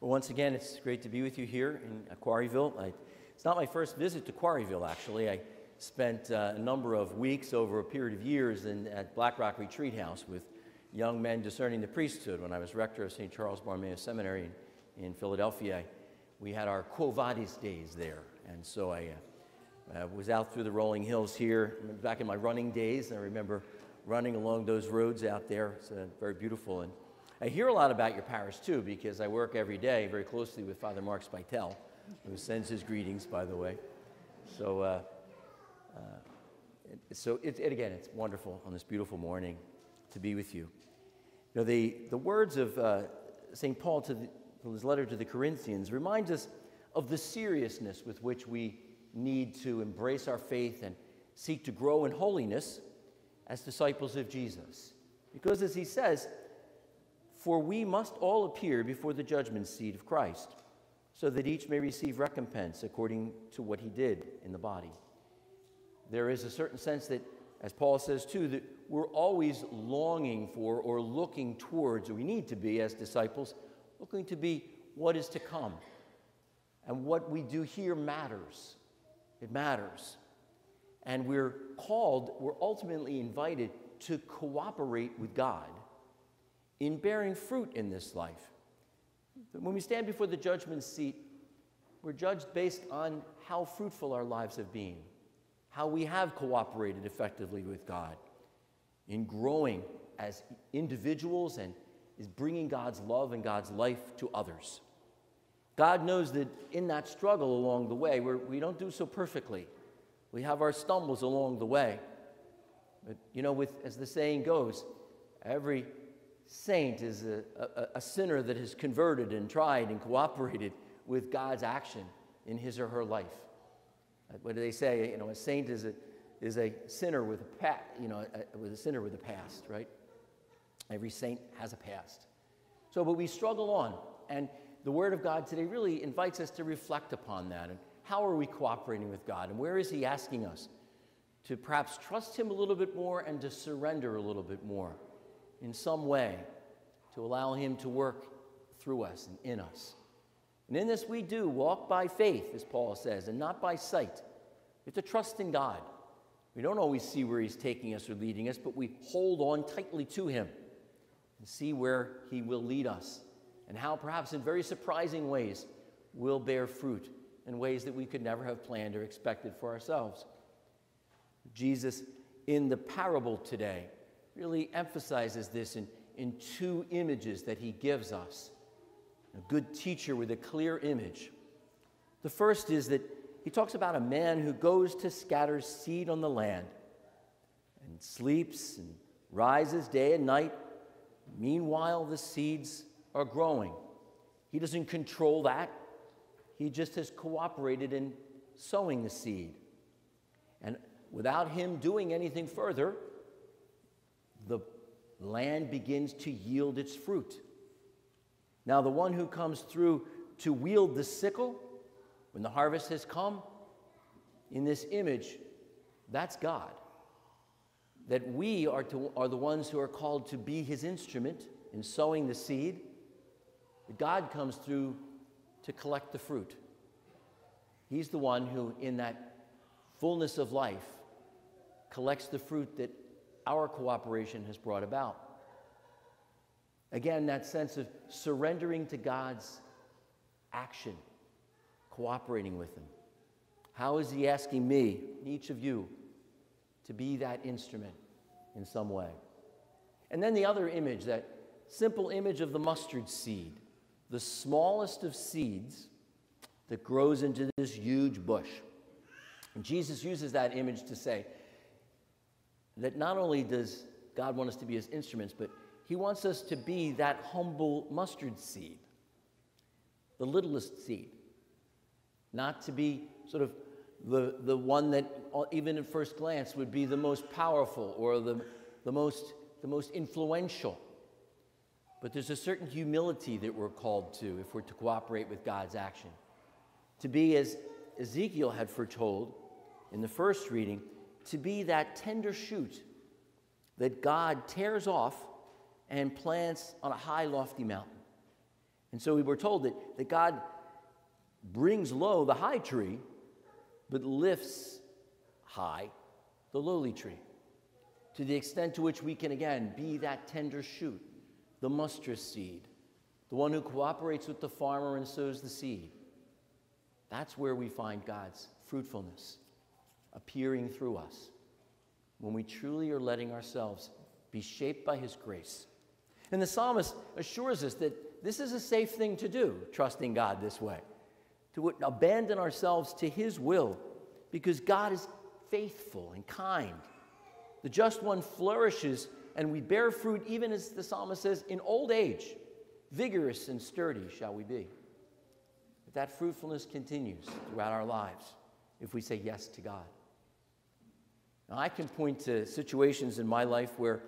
Well, once again, it's great to be with you here in Quarryville. It's not my first visit to Quarryville, actually. I spent a number of weeks over a period of years at Black Rock Retreat House with young men discerning the priesthood when I was rector of St. Charles Borromeo Seminary in Philadelphia. We had our Quo Vadis days there, and so I was out through the rolling hills here back in my running days. I remember running along those roads out there. It's very beautiful. And I hear a lot about your parish, too, because I work every day very closely with Father Mark Speitel, who sends his greetings, by the way. So, again, it's wonderful on this beautiful morning to be with you. You know, the words of St. Paul from his letter to the Corinthians reminds us of the seriousness with which we need to embrace our faith and seek to grow in holiness as disciples of Jesus. Because, as he says, for we must all appear before the judgment seat of Christ, so that each may receive recompense according to what he did in the body. There is a certain sense that, as Paul says too, that we're always longing for or looking towards, or we need to be as disciples, looking to be what is to come. And what we do here matters. It matters. And we're ultimately invited to cooperate with God in bearing fruit in this life. When we stand before the judgment seat, we're judged based on how fruitful our lives have been, how we have cooperated effectively with God in growing as individuals and is bringing God's love and God's life to others. God knows that in that struggle along the way, we don't do so perfectly. We have our stumbles along the way. But, you know, as the saying goes, every saint is a sinner that has converted and tried and cooperated with God's action in his or her life. What do they say? You know, a saint is a sinner with a sinner with a past, right? Every saint has a past. But we struggle on, and the Word of God today really invites us to reflect upon that. And how are we cooperating with God? And where is he asking us to perhaps trust him a little bit more and to surrender a little bit more in some way to allow him to work through us and in us? And in this we do walk by faith, as Paul says, and not by sight. We have to trust in God. We don't always see where he's taking us or leading us, but we hold on tightly to him and see where he will lead us and how perhaps in very surprising ways we'll bear fruit in ways that we could never have planned or expected for ourselves. Jesus, in the parable today, really emphasizes this in two images that he gives us. A good teacher with a clear image. The first is that he talks about a man who goes to scatter seed on the land and sleeps and rises day and night. Meanwhile, the seeds are growing. He doesn't control that. He just has cooperated in sowing the seed. And without him doing anything further, the land begins to yield its fruit. Now, the one who comes through to wield the sickle when the harvest has come, in this image, that's God. That we are the ones who are called to be his instrument in sowing the seed. God comes through to collect the fruit. He's the one who, in that fullness of life, collects the fruit that our cooperation has brought about. Again, that sense of surrendering to God's action, cooperating with him. How is he asking me, each of you, to be that instrument in some way? And then the other image, that simple image of the mustard seed, the smallest of seeds that grows into this huge bush. And Jesus uses that image to say that not only does God want us to be his instruments, but he wants us to be that humble mustard seed, the littlest seed, not to be sort of the one that even at first glance would be the most powerful or the most influential. But there's a certain humility that we're called to if we're to cooperate with God's action. To be, as Ezekiel had foretold in the first reading, to be that tender shoot that God tears off and plants on a high, lofty mountain. And so we were told that God brings low the high tree, but lifts high the lowly tree, to the extent to which we can, again, be that tender shoot, the mustard seed, the one who cooperates with the farmer and sows the seed. That's where we find God's fruitfulness appearing through us, when we truly are letting ourselves be shaped by his grace. And the psalmist assures us that this is a safe thing to do, trusting God this way, to abandon ourselves to his will, because God is faithful and kind. The just one flourishes, and we bear fruit, even as the psalmist says, in old age. Vigorous and sturdy shall we be. But that fruitfulness continues throughout our lives if we say yes to God. Now, I can point to situations in my life where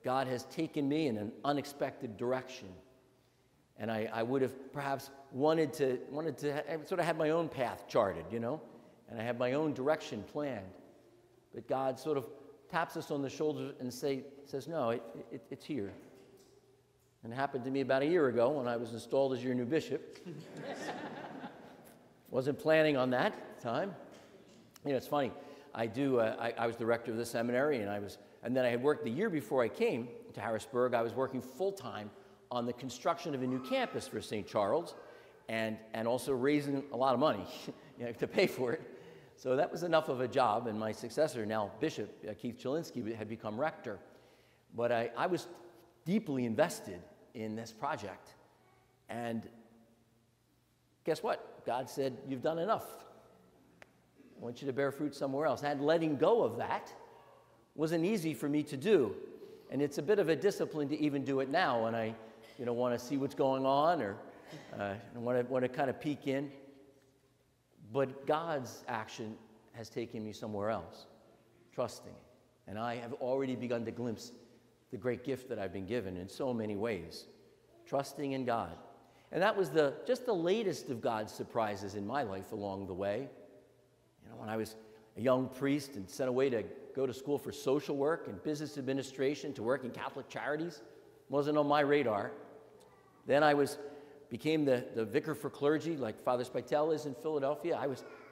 God has taken me in an unexpected direction. And I would have perhaps wanted to sort of have my own path charted, and I have my own direction planned. But God sort of taps us on the shoulder and says, no, it's here. And it happened to me about a year ago when I was installed as your new bishop. Wasn't planning on that time. It's funny. I was the rector of the seminary, and then I had worked the year before I came to Harrisburg. I was working full-time on the construction of a new campus for St. Charles, and also raising a lot of money to pay for it. So that was enough of a job, and my successor, now Bishop Keith Chilinsky, had become rector. But I was deeply invested in this project. And guess what? God said, you've done enough. I want you to bear fruit somewhere else. And letting go of that wasn't easy for me to do. And it's a bit of a discipline to even do it now when I want to see what's going on, or want to kind of peek in. But God's action has taken me somewhere else, trusting. And I have already begun to glimpse the great gift that I've been given in so many ways, trusting in God. And that was just the latest of God's surprises in my life along the way. When I was a young priest and sent away to go to school for social work and business administration, to work in Catholic charities, wasn't on my radar. Then I became the vicar for clergy, like Father Spitel is in Philadelphia.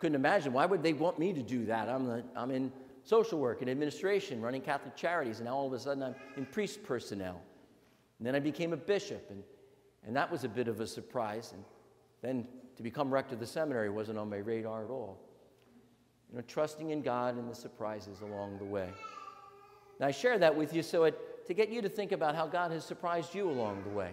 Couldn't imagine, why would they want me to do that? I'm in social work and administration, running Catholic charities, and now all of a sudden I'm in priest personnel. And then I became a bishop, and that was a bit of a surprise. And then to become rector of the seminary wasn't on my radar at all. Trusting in God and the surprises along the way. Now, I share that with you to get you to think about how God has surprised you along the way.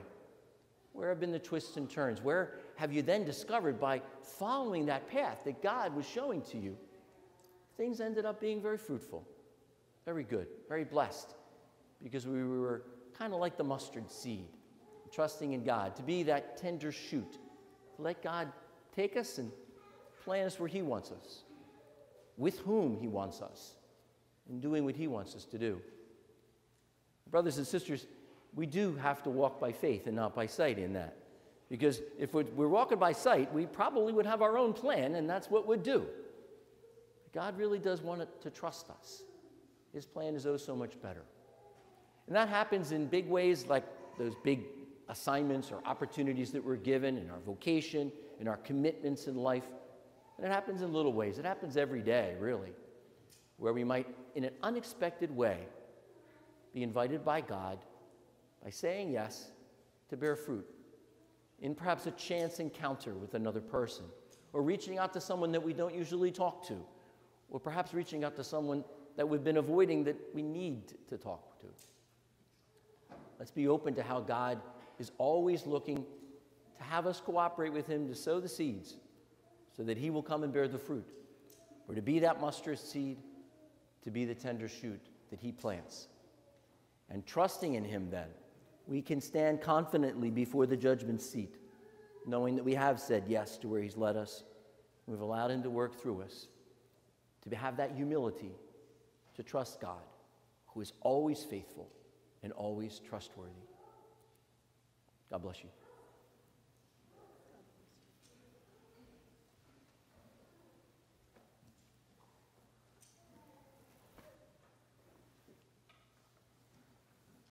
Where have been the twists and turns? Where have you then discovered, by following that path that God was showing to you, things ended up being very fruitful, very good, very blessed, because we were kind of like the mustard seed, trusting in God, to be that tender shoot, to let God take us and plant us where he wants us, with whom he wants us, and doing what he wants us to do. Brothers and sisters, we do have to walk by faith and not by sight in that. Because if we're walking by sight, we probably would have our own plan, and that's what we'd do. God really does want to trust us. His plan is oh so much better. And that happens in big ways, like those big assignments or opportunities that we're given in our vocation, in our commitments in life. And it happens in little ways. It happens every day, really, where we might, in an unexpected way, be invited by God, by saying yes, to bear fruit, in perhaps a chance encounter with another person, or reaching out to someone that we don't usually talk to, or perhaps reaching out to someone that we've been avoiding that we need to talk to. Let's be open to how God is always looking to have us cooperate with him to sow the seeds so that he will come and bear the fruit, or to be that mustard seed, to be the tender shoot that he plants. And trusting in him then, we can stand confidently before the judgment seat, knowing that we have said yes to where he's led us. We've allowed him to work through us, to have that humility, to trust God, who is always faithful and always trustworthy. God bless you.